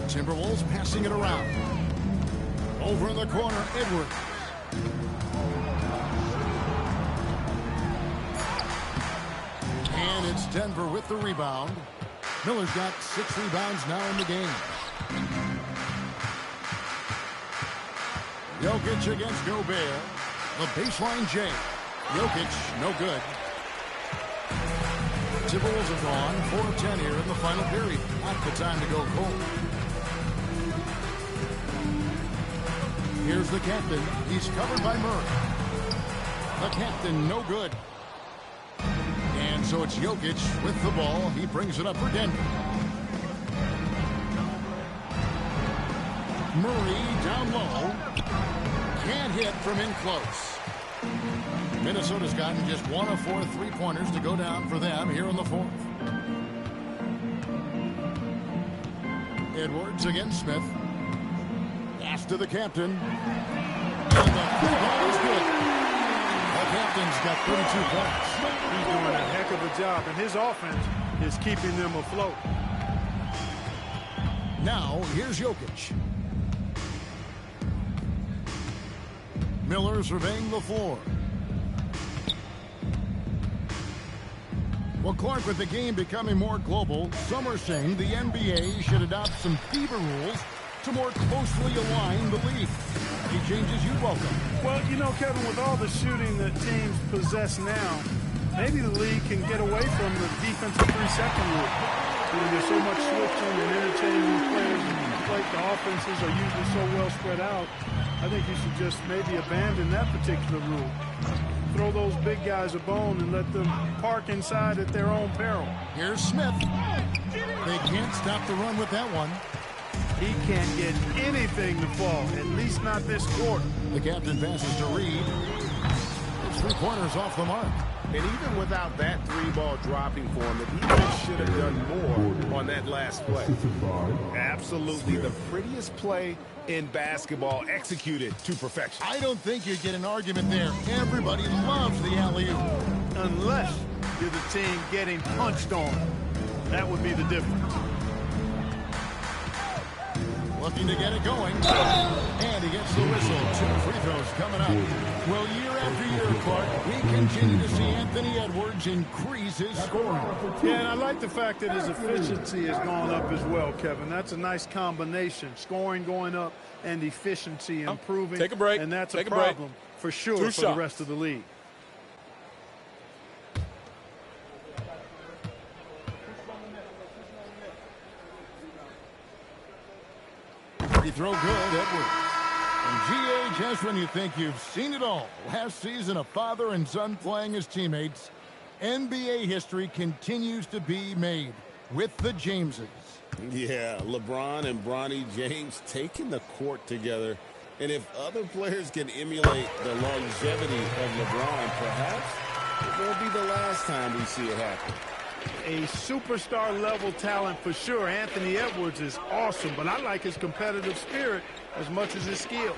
Timberwolves passing it around. Over in the corner, Edwards. And it's Denver with the rebound. Miller's got 6 rebounds now in the game. Jokic against Gobert. The baseline J. Jokic, no good. Timberwolves have gone 4 of 10 here in the final period. Not the time to go cold. Here's the captain. He's covered by Murray. The captain, no good. And so it's Jokic with the ball. He brings it up for Denver. Murray down low. Can't hit from in close. Minnesota's gotten just 1 of 4 3-pointers to go down for them here in the 4th. Edwards against Smith. Pass to the captain. And the free ball is good. The captain's got 32 points. He's doing a heck of a job, and his offense is keeping them afloat. Now, here's Jokic. Miller surveying the floor. Well, Clark, with the game becoming more global, some are saying the NBA should adopt some FIBA rules to more closely align the league. Any changes you welcome? Well, you know, Kevin, with all the shooting that teams possess now, maybe the league can get away from the defensive 3-second rule. You know, there's so much switching and interchanging players in the plate. The offenses are usually so well spread out. I think you should just maybe abandon that particular rule. Throw those big guys a bone and let them park inside at their own peril. Here's Smith. They can't stop the run with that one. He can't get anything to fall, at least not this quarter. The captain passes to Reed. It's 3-pointers off the mark. And even without that 3-ball dropping for him, the defense should have done more on that last play. Absolutely the prettiest play in basketball, executed to perfection. I don't think you'd get an argument there. Everybody loves the alley-oop. Unless you're the team getting punched on. That would be the difference. Looking to get it going. And he gets the whistle. 2 free throws coming up. Well, year after year, Clark, we continue to see Anthony Edwards increase his scoring. Yeah, and I like the fact that his efficiency has gone up as well, Kevin. That's a nice combination. Scoring going up and efficiency improving. Take a break. And that's Take a problem for sure for the rest of the league. Free throw good, Edwards. And G.A., just when you think you've seen it all, last season a father and son playing as teammates, NBA history continues to be made with the Jameses. Yeah, LeBron and Bronny James taking the court together. And if other players can emulate the longevity of LeBron, perhaps it won't be the last time we see it happen. A superstar level talent for sure. Anthony Edwards is awesome, but I like his competitive spirit as much as his skills.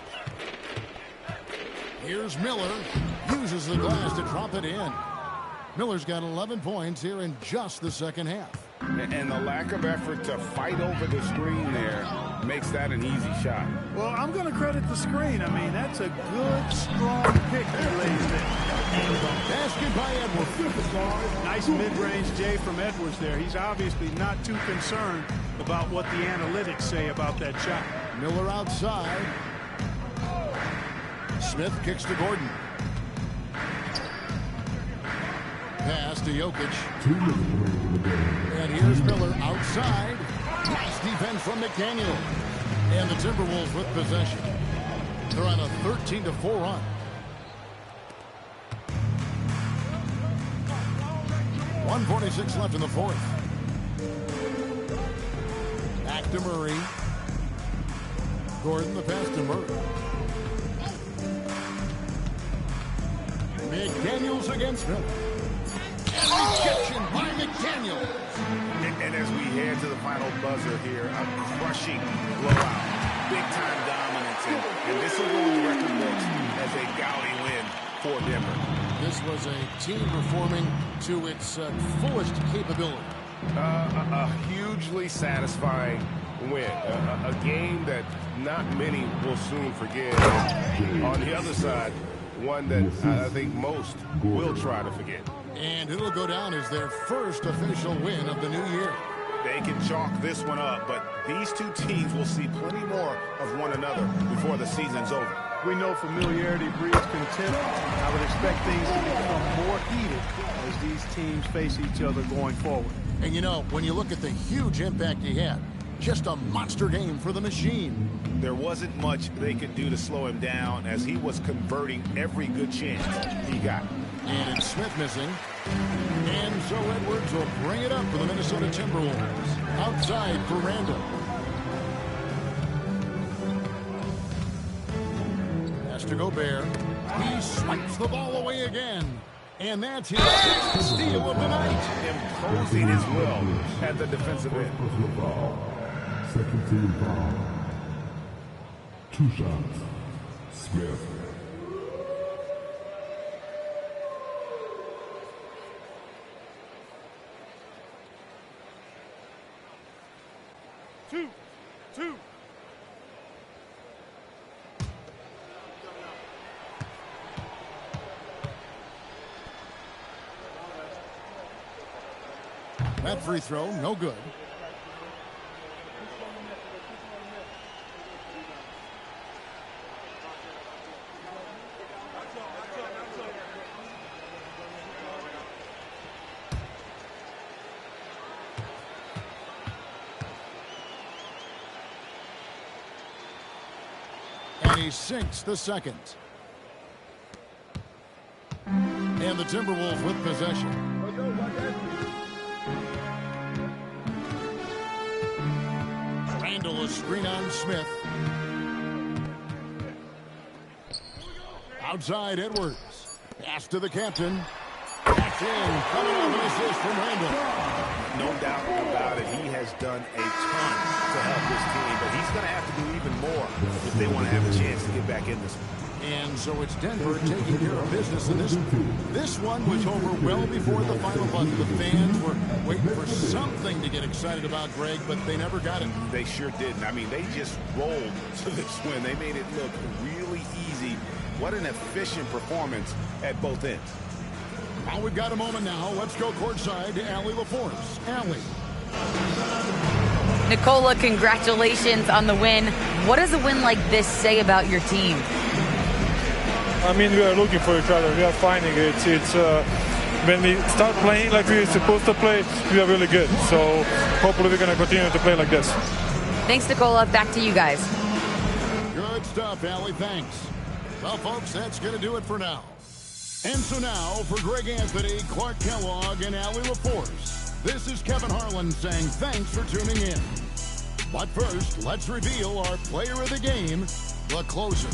Here's Miller. Uses the glass to drop it in. Miller's got 11 points here in just the second half. And the lack of effort to fight over the screen there makes that an easy shot. Well, I'm going to credit the screen. I mean, that's a good, strong pick he lays there. And the basket it by Edwards. Nice mid-range J from Edwards there. He's obviously not too concerned about what the analytics say about that shot. Miller outside. Smith kicks to Gordon. Pass to Jokic. And here's Miller outside. Nice defense from McDaniel. And the Timberwolves with possession. They're on a 13-4 run. .146 left in the fourth. Back to Murray. Gordon, the pass to Murray. McDaniels against Miller. And rejection by McDaniels. And as we head to the final buzzer here, a crushing blowout. Big-time dominance. And this will go in the record books as a gaudy win for Denver. This was a team performing to its fullest capability. A hugely satisfying win. A game that not many will soon forget. On the other side, one that I think most will try to forget. And it'll go down as their first official win of the new year. They can chalk this one up, but these two teams will see plenty more of one another before the season's over. We know familiarity breeds contempt. I would expect things to become more heated as these teams face each other going forward. And you know, when you look at the huge impact he had, just a monster game for the machine. There wasn't much they could do to slow him down as he was converting every good chance he got. And it's Smith missing. And so Edwards will bring it up for the Minnesota Timberwolves. Outside for Randall. Has to Gobert. He swipes the ball away again. And that's his sixth steal of the night. Imposing his will at the defensive end. Second team foul. 2 shots. Smith. Two. That free throw, no good. And he sinks the second. And the Timberwolves with possession. Randall, a screen on Smith. Outside Edwards. Pass to the captain. That's in. Coming off an assist from Randall. No doubt about it. He has done a ton to help this team, but he's going to have to do even more if they want to have a chance to get back in this one. And so it's Denver taking care of business in this one. This one was over well before the final buzzer. The fans were waiting for something to get excited about, Greg, but they never got it. They sure didn't. I mean, they just rolled to this win. They made it look really easy. What an efficient performance at both ends. Now we've got a moment now. Let's go courtside to Allie LaForce. Allie. Nikola, congratulations on the win. What does a win like this say about your team? I mean, we are looking for each other. We are finding it. It's when we start playing like we're supposed to play, we are really good. So hopefully we're going to continue to play like this. Thanks, Nikola. Back to you guys. Good stuff, Allie. Thanks. Well, folks, that's going to do it for now. And so now, for Greg Anthony, Clark Kellogg, and Allie LaForce, this is Kevin Harlan saying thanks for tuning in. But first, let's reveal our player of the game, the closer.